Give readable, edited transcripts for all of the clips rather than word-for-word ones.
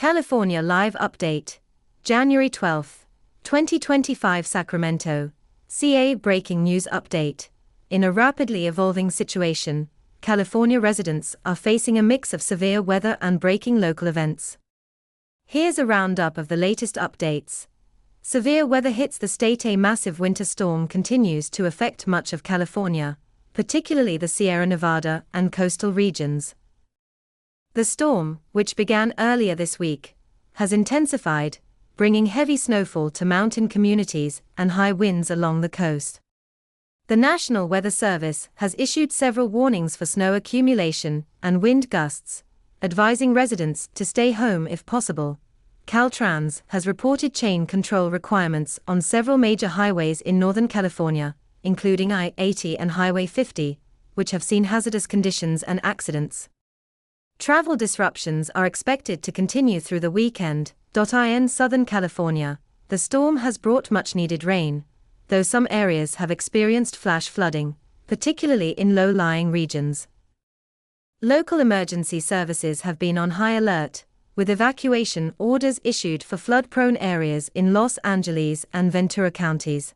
California Live Update. January 12, 2025 Sacramento. CA Breaking News Update. In a rapidly evolving situation, California residents are facing a mix of severe weather and breaking local events. Here's a roundup of the latest updates. Severe weather hits the state. A massive winter storm continues to affect much of California, particularly the Sierra Nevada and coastal regions. The storm, which began earlier this week, has intensified, bringing heavy snowfall to mountain communities and high winds along the coast. The National Weather Service has issued several warnings for snow accumulation and wind gusts, advising residents to stay home if possible. Caltrans has reported chain control requirements on several major highways in Northern California, including I-80 and Highway 50, which have seen hazardous conditions and accidents. Travel disruptions are expected to continue through the weekend. In Southern California, the storm has brought much-needed rain, though some areas have experienced flash flooding, particularly in low-lying regions. Local emergency services have been on high alert, with evacuation orders issued for flood-prone areas in Los Angeles and Ventura counties.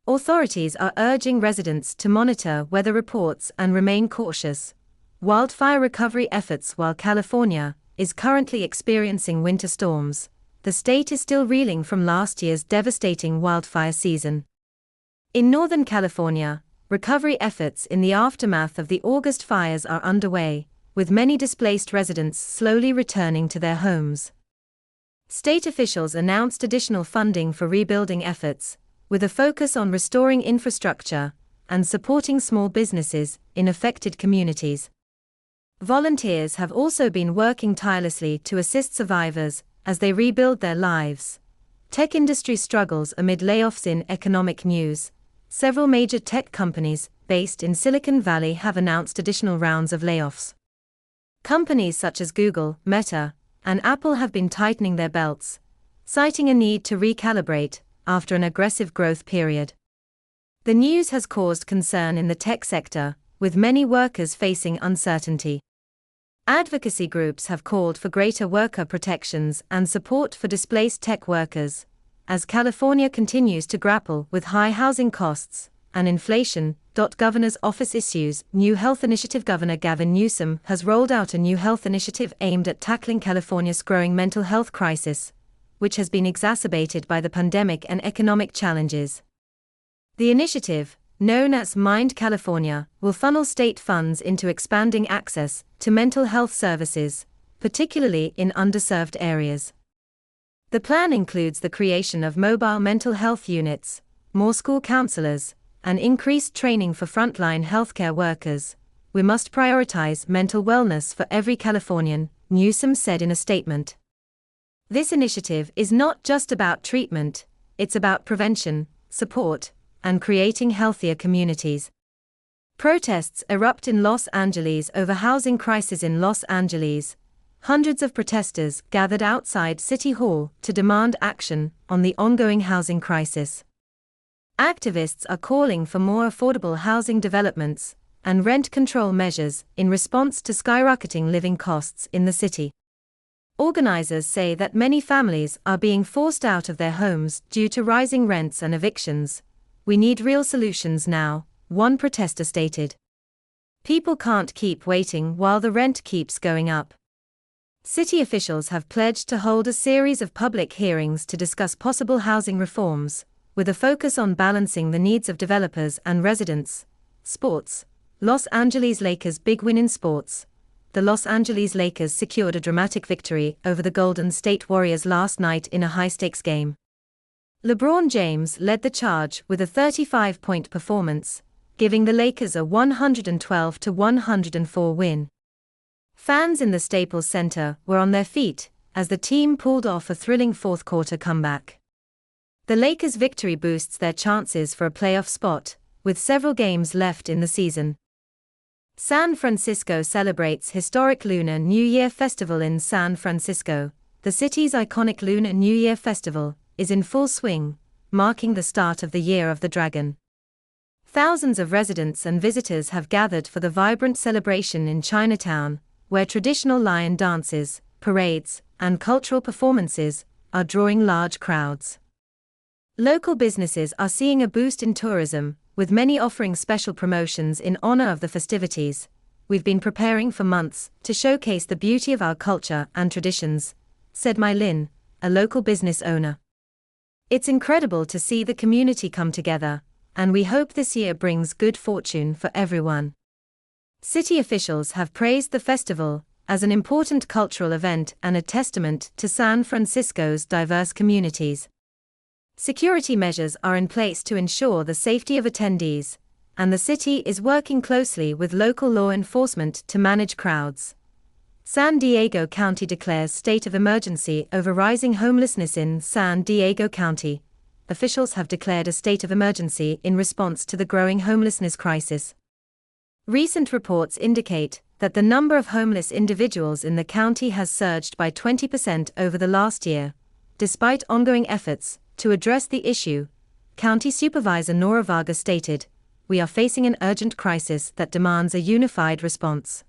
Authorities are urging residents to monitor weather reports and remain cautious. Wildfire recovery efforts. While California is currently experiencing winter storms, the state is still reeling from last year's devastating wildfire season. In Northern California, recovery efforts in the aftermath of the August fires are underway, with many displaced residents slowly returning to their homes. State officials announced additional funding for rebuilding efforts, with a focus on restoring infrastructure and supporting small businesses in affected communities. Volunteers have also been working tirelessly to assist survivors as they rebuild their lives. Tech industry struggles amid layoffs. In economic news, several major tech companies based in Silicon Valley have announced additional rounds of layoffs. Companies such as Google, Meta, and Apple have been tightening their belts, citing a need to recalibrate after an aggressive growth period. The news has caused concern in the tech sector, with many workers facing uncertainty. Advocacy groups have called for greater worker protections and support for displaced tech workers, as California continues to grapple with high housing costs and inflation. Governor's office issues new health initiative. Governor Gavin Newsom has rolled out a new health initiative aimed at tackling California's growing mental health crisis, which has been exacerbated by the pandemic and economic challenges. The initiative, known as Mind California, will funnel state funds into expanding access to mental health services, particularly in underserved areas. The plan includes the creation of mobile mental health units, more school counselors, and increased training for frontline healthcare workers. We must prioritize mental wellness for every Californian, Newsom said in a statement. This initiative is not just about treatment, it's about prevention, support, and creating healthier communities. Protests erupt in Los Angeles over housing crisis. In Los Angeles, hundreds of protesters gathered outside City Hall to demand action on the ongoing housing crisis. Activists are calling for more affordable housing developments and rent control measures in response to skyrocketing living costs in the city. Organizers say that many families are being forced out of their homes due to rising rents and evictions. We need real solutions now, one protester stated. People can't keep waiting while the rent keeps going up. City officials have pledged to hold a series of public hearings to discuss possible housing reforms, with a focus on balancing the needs of developers and residents. Sports. Los Angeles Lakers big win in sports. The Los Angeles Lakers secured a dramatic victory over the Golden State Warriors last night in a high-stakes game. LeBron James led the charge with a 35-point performance, giving the Lakers a 112-104 win. Fans in the Staples Center were on their feet as the team pulled off a thrilling fourth-quarter comeback. The Lakers' victory boosts their chances for a playoff spot, with several games left in the season. San Francisco celebrates historic Lunar New Year festival. In San Francisco, the city's iconic Lunar New Year festival is in full swing, marking the start of the Year of the Dragon. Thousands of residents and visitors have gathered for the vibrant celebration in Chinatown, where traditional lion dances, parades, and cultural performances are drawing large crowds. Local businesses are seeing a boost in tourism, with many offering special promotions in honor of the festivities. We've been preparing for months to showcase the beauty of our culture and traditions, said Mai Lin, a local business owner. It's incredible to see the community come together, and we hope this year brings good fortune for everyone. City officials have praised the festival as an important cultural event and a testament to San Francisco's diverse communities. Security measures are in place to ensure the safety of attendees, and the city is working closely with local law enforcement to manage crowds. San Diego County declares state of emergency over rising homelessness in San Diego County. Officials have declared a state of emergency in response to the growing homelessness crisis. Recent reports indicate that the number of homeless individuals in the county has surged by 20% over the last year. Despite ongoing efforts to address the issue, County Supervisor Nora Varga stated, "We are facing an urgent crisis that demands a unified response.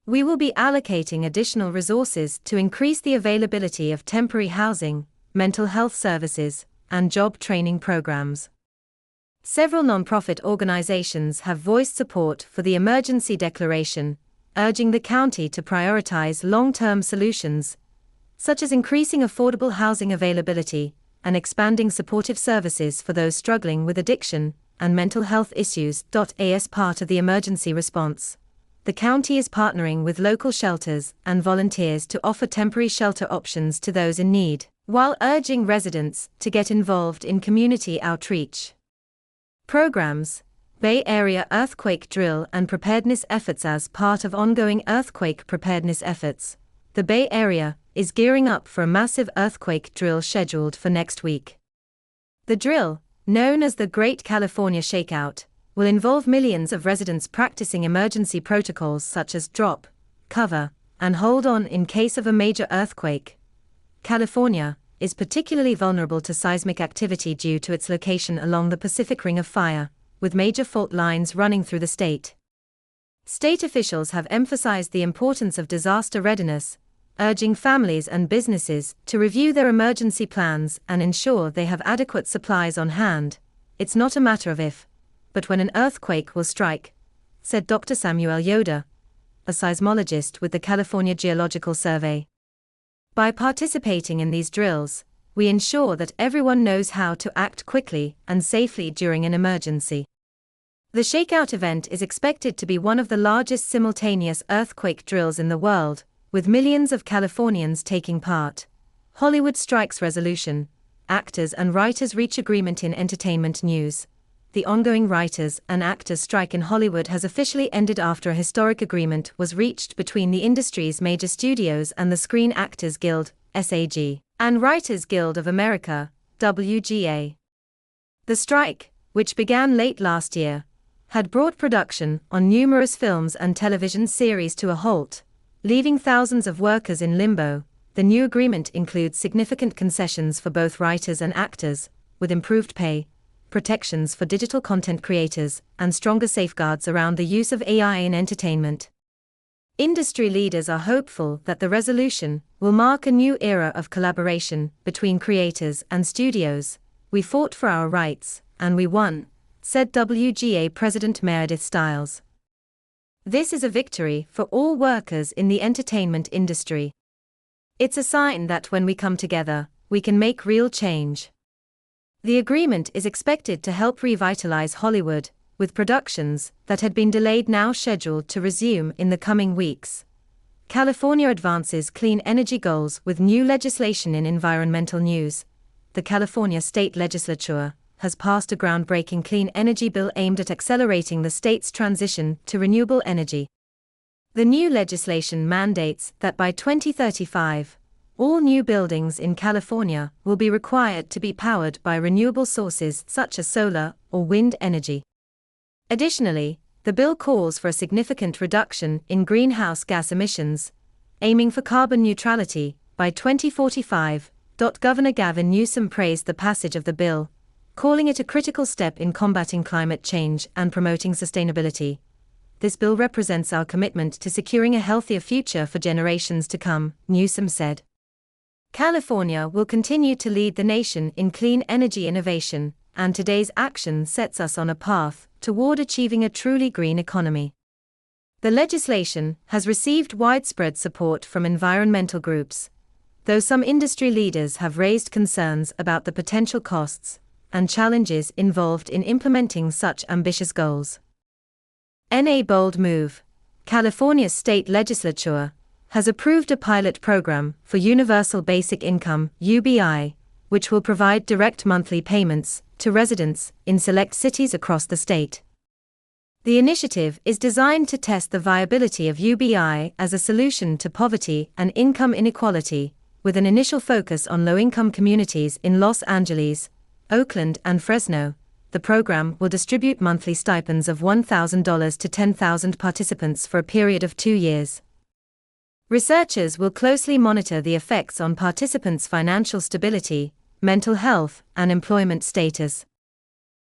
We will be allocating additional resources to increase the availability of temporary housing, mental health services, and job training programs." Several nonprofit organizations have voiced support for the emergency declaration, urging the county to prioritize long-term solutions, such as increasing affordable housing availability and expanding supportive services for those struggling with addiction and mental health issues. As part of the emergency response, the county is partnering with local shelters and volunteers to offer temporary shelter options to those in need, while urging residents to get involved in community outreach programs. Bay Area earthquake drill and preparedness efforts. As part of ongoing earthquake preparedness efforts, the Bay Area is gearing up for a massive earthquake drill scheduled for next week. The drill, known as the Great California Shakeout, will involve millions of residents practicing emergency protocols such as drop, cover, and hold on in case of a major earthquake. California is particularly vulnerable to seismic activity due to its location along the Pacific Ring of Fire, with major fault lines running through the state. State officials have emphasized the importance of disaster readiness, urging families and businesses to review their emergency plans and ensure they have adequate supplies on hand. "It's not a matter of if, but when an earthquake will strike," said Dr. Samuel Yoder, a seismologist with the California Geological Survey. By participating in these drills, we ensure that everyone knows how to act quickly and safely during an emergency. The Shakeout event is expected to be one of the largest simultaneous earthquake drills in the world, with millions of Californians taking part. Hollywood strikes resolution. Actors and writers reach agreement in entertainment news. The ongoing writers and actors strike in Hollywood has officially ended after a historic agreement was reached between the industry's major studios and the Screen Actors Guild, SAG, and Writers Guild of America, WGA. The strike, which began late last year, had brought production on numerous films and television series to a halt, leaving thousands of workers in limbo. The new agreement includes significant concessions for both writers and actors, with improved pay, protections for digital content creators, and stronger safeguards around the use of AI in entertainment. Industry leaders are hopeful that the resolution will mark a new era of collaboration between creators and studios. "We fought for our rights, and we won," said WGA President Meredith Stiles. "This is a victory for all workers in the entertainment industry. It's a sign that when we come together, we can make real change." The agreement is expected to help revitalize Hollywood, with productions that had been delayed now scheduled to resume in the coming weeks. California advances clean energy goals with new legislation in environmental news. The California State Legislature has passed a groundbreaking clean energy bill aimed at accelerating the state's transition to renewable energy. The new legislation mandates that by 2035, all new buildings in California will be required to be powered by renewable sources such as solar or wind energy. Additionally, the bill calls for a significant reduction in greenhouse gas emissions, aiming for carbon neutrality by 2045. Governor Gavin Newsom praised the passage of the bill, calling it a critical step in combating climate change and promoting sustainability. "This bill represents our commitment to securing a healthier future for generations to come," Newsom said. California will continue to lead the nation in clean energy innovation, and today's action sets us on a path toward achieving a truly green economy. The legislation has received widespread support from environmental groups, though some industry leaders have raised concerns about the potential costs and challenges involved in implementing such ambitious goals. In a bold move, California's state legislature has approved a pilot program for Universal Basic Income (UBI), which will provide direct monthly payments to residents in select cities across the state. The initiative is designed to test the viability of UBI as a solution to poverty and income inequality, with an initial focus on low-income communities in Los Angeles, Oakland, and Fresno. The program will distribute monthly stipends of $1,000 to 10,000 participants for a period of 2 years. Researchers will closely monitor the effects on participants' financial stability, mental health, and employment status.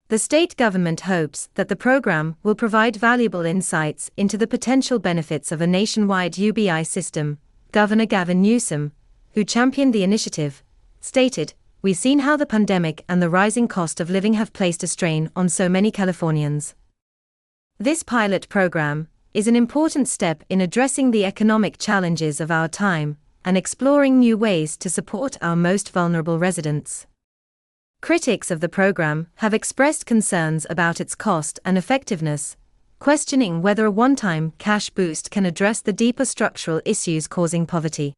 The state government hopes that the program will provide valuable insights into the potential benefits of a nationwide UBI system. Governor Gavin Newsom, who championed the initiative, stated, "We've seen how the pandemic and the rising cost of living have placed a strain on so many Californians. This pilot program is an important step in addressing the economic challenges of our time and exploring new ways to support our most vulnerable residents." Critics of the program have expressed concerns about its cost and effectiveness, questioning whether a one-time cash boost can address the deeper structural issues causing poverty.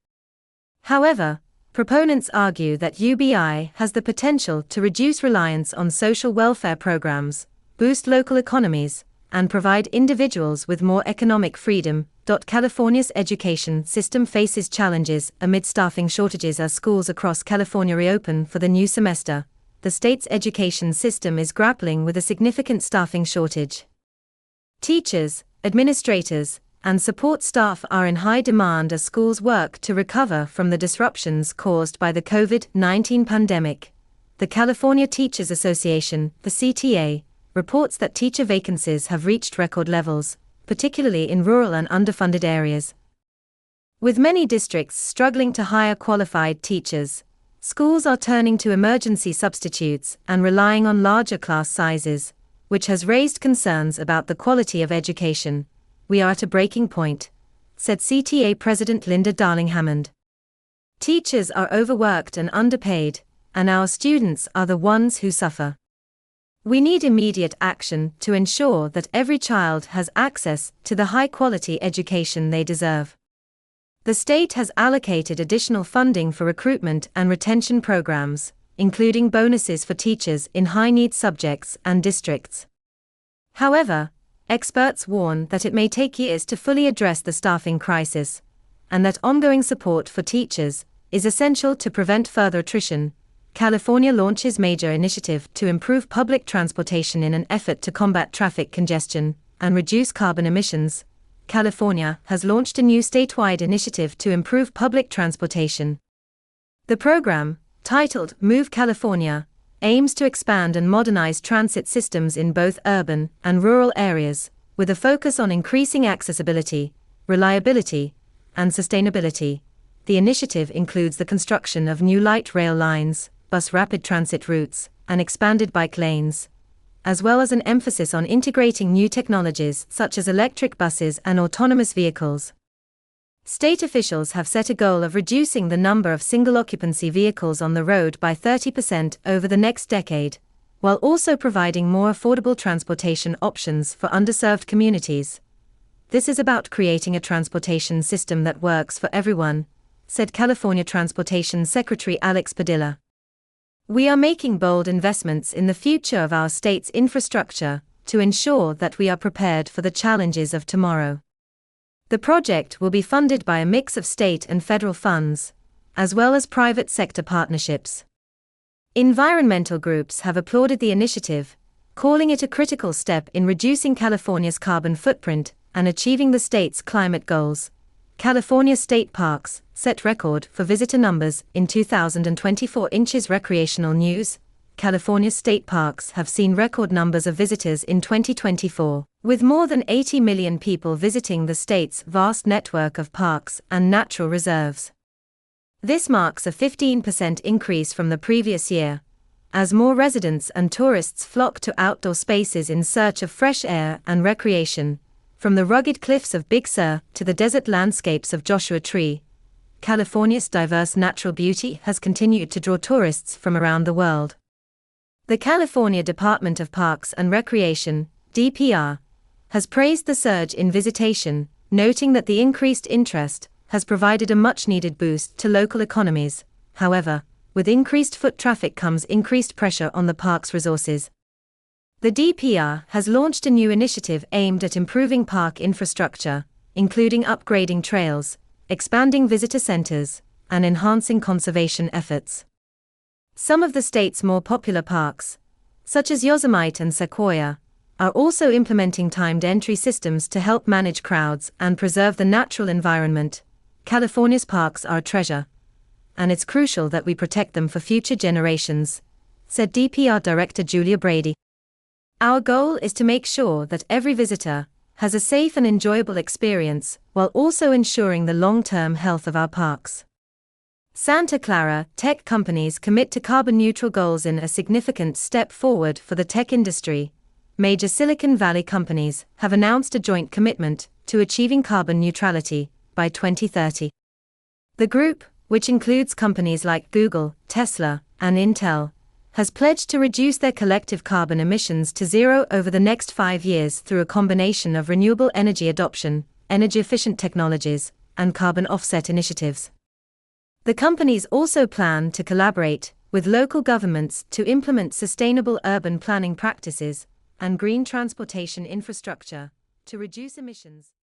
However, proponents argue that UBI has the potential to reduce reliance on social welfare programs, boost local economies, and provide individuals with more economic freedom. California's education system faces challenges amid staffing shortages as schools across California reopen for the new semester. The state's education system is grappling with a significant staffing shortage. Teachers, administrators, and support staff are in high demand as schools work to recover from the disruptions caused by the COVID-19 pandemic. The California Teachers Association, the CTA, reports that teacher vacancies have reached record levels, particularly in rural and underfunded areas. With many districts struggling to hire qualified teachers, schools are turning to emergency substitutes and relying on larger class sizes, which has raised concerns about the quality of education. "We are at a breaking point," said CTA President Linda Darling-Hammond. "Teachers are overworked and underpaid, and our students are the ones who suffer. We need immediate action to ensure that every child has access to the high-quality education they deserve." The state has allocated additional funding for recruitment and retention programs, including bonuses for teachers in high-need subjects and districts. However, experts warn that it may take years to fully address the staffing crisis, and that ongoing support for teachers is essential to prevent further attrition. California launches major initiative to improve public transportation in an effort to combat traffic congestion and reduce carbon emissions. California has launched a new statewide initiative to improve public transportation. The program, titled Move California, aims to expand and modernize transit systems in both urban and rural areas, with a focus on increasing accessibility, reliability, and sustainability. The initiative includes the construction of new light rail lines, bus rapid transit routes, and expanded bike lanes, as well as an emphasis on integrating new technologies such as electric buses and autonomous vehicles. State officials have set a goal of reducing the number of single-occupancy vehicles on the road by 30% over the next decade, while also providing more affordable transportation options for underserved communities. "This is about creating a transportation system that works for everyone," said California Transportation Secretary Alex Padilla. "We are making bold investments in the future of our state's infrastructure to ensure that we are prepared for the challenges of tomorrow." The project will be funded by a mix of state and federal funds, as well as private sector partnerships. Environmental groups have applauded the initiative, calling it a critical step in reducing California's carbon footprint and achieving the state's climate goals. California state parks set record for visitor numbers in 2024. Recreational news: California state parks have seen record numbers of visitors in 2024, with more than 80 million people visiting the state's vast network of parks and natural reserves. This marks a 15% increase from the previous year, as more residents and tourists flock to outdoor spaces in search of fresh air and recreation. From the rugged cliffs of Big Sur to the desert landscapes of Joshua Tree, California's diverse natural beauty has continued to draw tourists from around the world. The California Department of Parks and Recreation, DPR, has praised the surge in visitation, noting that the increased interest has provided a much-needed boost to local economies. However, with increased foot traffic comes increased pressure on the park's resources. The DPR has launched a new initiative aimed at improving park infrastructure, including upgrading trails, expanding visitor centers, and enhancing conservation efforts. Some of the state's more popular parks, such as Yosemite and Sequoia, are also implementing timed entry systems to help manage crowds and preserve the natural environment. California's parks are a treasure, and it's crucial that we protect them for future generations, said DPR Director Julia Brady. Our goal is to make sure that every visitor has a safe and enjoyable experience, while also ensuring the long-term health of our parks. Santa Clara tech companies commit to carbon-neutral goals in a significant step forward for the tech industry. Major Silicon Valley companies have announced a joint commitment to achieving carbon neutrality by 2030. The group, which includes companies like Google, Tesla, and Intel, has pledged to reduce their collective carbon emissions to zero over the next 5 years through a combination of renewable energy adoption, energy-efficient technologies, and carbon offset initiatives. The companies also plan to collaborate with local governments to implement sustainable urban planning practices and green transportation infrastructure to reduce emissions.